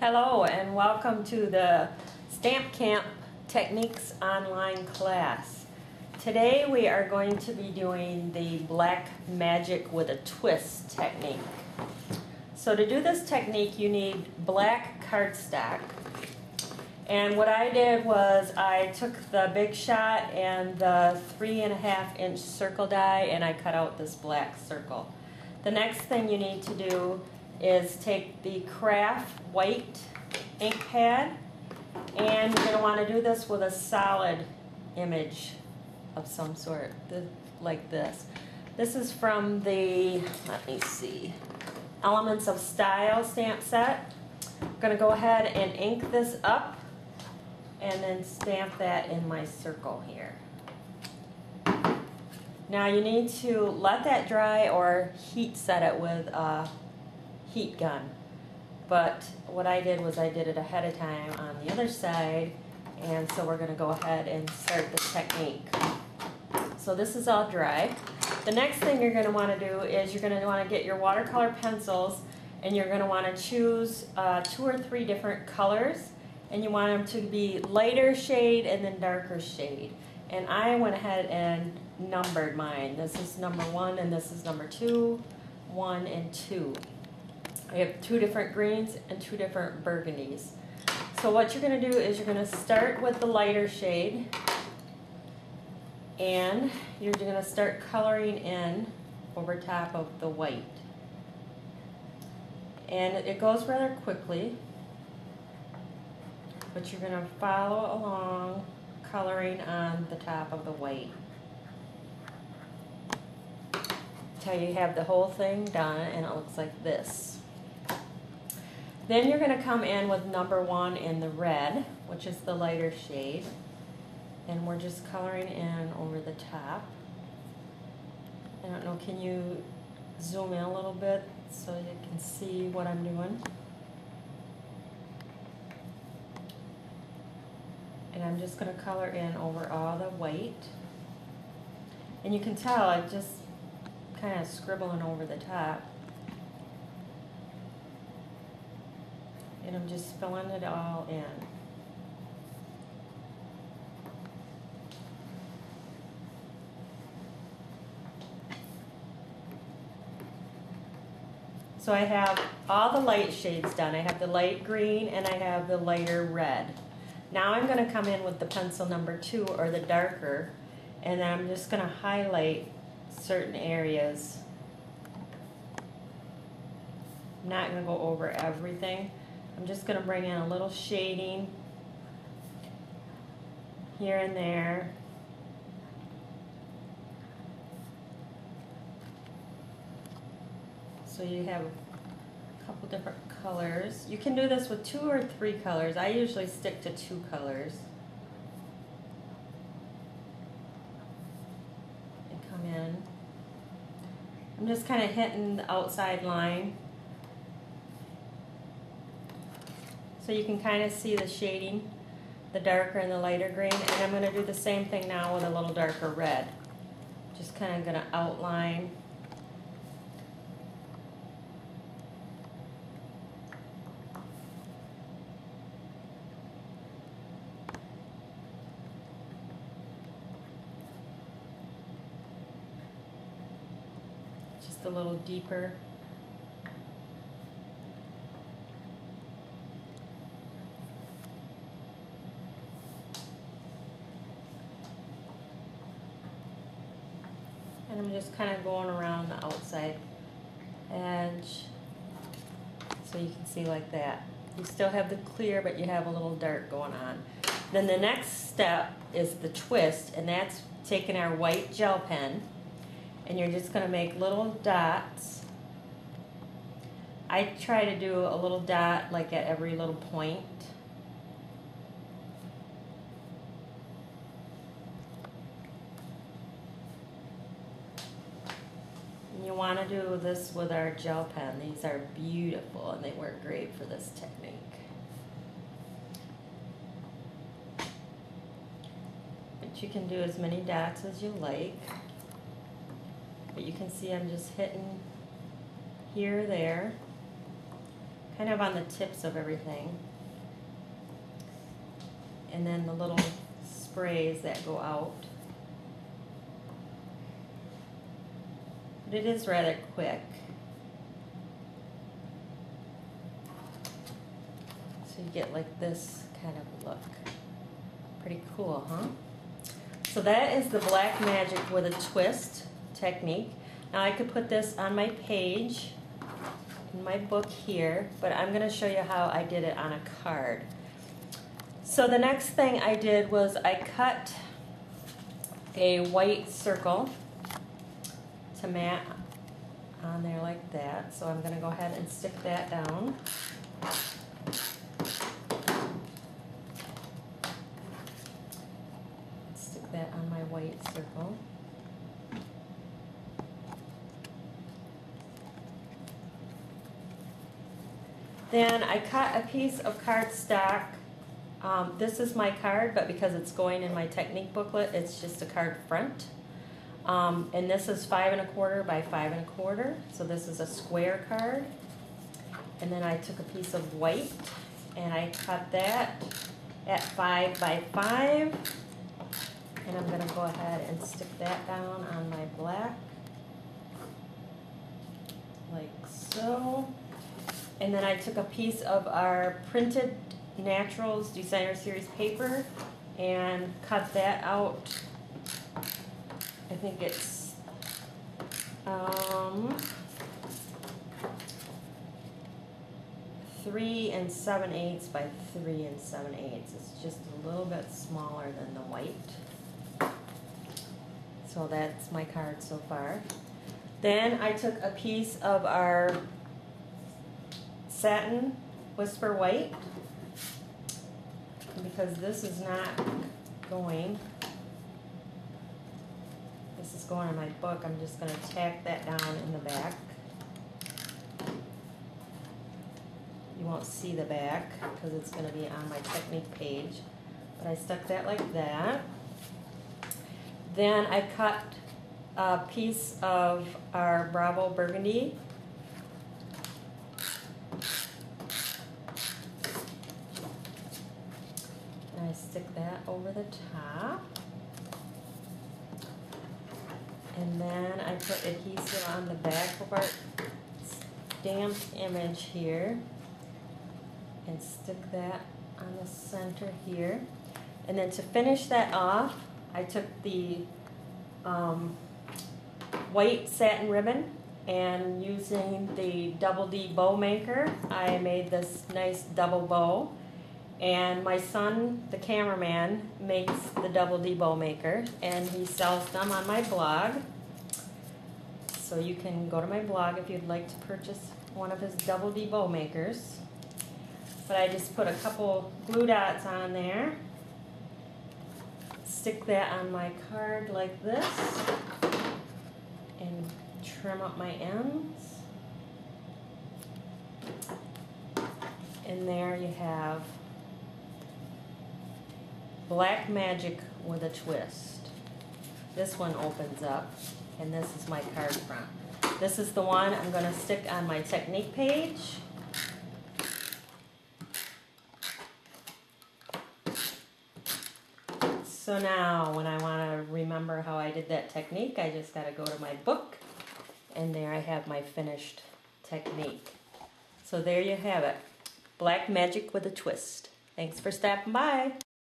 Hello and welcome to the Stamp Camp Techniques online class. Today we are going to be doing the black magic with a twist technique. So to do this technique you need black cardstock. And what I did was I took the Big Shot and the 3.5 inch circle die and I cut out this black circle. The next thing you need to do is take the craft white ink pad, and you're going to want to do this with a solid image of some sort, like this. This is from the, let me see, Elements of Style stamp set. I'm going to go ahead and ink this up and then stamp that in my circle here. Now you need to let that dry or heat set it with a heat gun. But what I did was I did it ahead of time on the other side, and so we're going to go ahead and start the technique. So this is all dry. The next thing you're going to want to do is you're going to want to get your watercolor pencils, and you're going to want to choose 2 or 3 different colors, and you want them to be lighter shade and then darker shade. And I went ahead and numbered mine. This is number 1 and this is number 2, 1 and 2. I have 2 different greens and 2 different burgundies. So what you're going to do is you're going to start with the lighter shade, and you're going to start coloring in over top of the white. And it goes rather quickly, but you're going to follow along coloring on the top of the white until you have the whole thing done and it looks like this. Then you're going to come in with number 1 in the red, which is the lighter shade, and we're just coloring in over the top. I don't know, can you zoom in a little bit so you can see what I'm doing? And I'm just going to color in over all the white. And you can tell I'm just kind of scribbling over the top. And I'm just filling it all in. So I have all the light shades done. I have the light green and I have the lighter red. Now I'm going to come in with the pencil number 2 or the darker, and then I'm just going to highlight certain areas. I'm not going to go over everything. I'm just going to bring in a little shading here and there. So you have a couple different colors. You can do this with 2 or 3 colors. I usually stick to 2 colors. And come in. I'm just kind of hitting the outside line, so you can kind of see the shading, the darker and the lighter green. And I'm going to do the same thing now with a little darker red. Just kind of going to outline. Just a little deeper. And I'm just kind of going around the outside edge so you can see like that. You still have the clear, but you have a little dark going on. Then the next step is the twist, and that's taking our white gel pen, and you're just going to make little dots. I try to do a little dot like at every little point. You want to do this with our gel pen. These are beautiful and they work great for this technique. But you can do as many dots as you like. But you can see I'm just hitting here or there. kind of on the tips of everything. And then the little sprays that go out. But it is rather quick. So you get like this kind of look. Pretty cool, huh? So that is the Black Magic with a Twist technique. Now I could put this on my page, in my book here, but I'm going to show you how I did it on a card. So the next thing I did was I cut a white circle to mat on there like that. So I'm going to go ahead and stick that down. Stick that on my white circle. Then I cut a piece of cardstock. This is my card, but because it's going in my technique booklet, it's just a card front. And this is 5 1/4 by 5 1/4, so this is a square card. And then I took a piece of white and I cut that at 5 by 5. And I'm going to go ahead and stick that down on my black, like so. And then I took a piece of our printed Naturals Designer Series paper and cut that out. I think it's 3 7/8 by 3 7/8. It's just a little bit smaller than the white. So that's my card so far. Then I took a piece of our satin Whisper White, because this is not going, this is going in my book. I'm just going to tack that down in the back. You won't see the back because it's going to be on my technique page, but I stuck that like that. Then I cut a piece of our Bravo Burgundy. I stick that over the top, and then I put adhesive on the back of our stamped image here and stick that on the center here. And then to finish that off, I took the white satin ribbon, and using the Double D bow maker, I made this nice double bow. And my son, the cameraman, makes the Double D bow maker, and he sells them on my blog. So you can go to my blog if you'd like to purchase one of his Double D bow makers. But I just put a couple glue dots on there. Stick that on my card like this, and trim up my ends. And there you have Black Magic with a Twist. This one opens up, and this is my card front. This is the one I'm going to stick on my technique page. So now when I want to remember how I did that technique, I just got to go to my book, and there I have my finished technique. So there you have it. Black Magic with a Twist. Thanks for stopping by.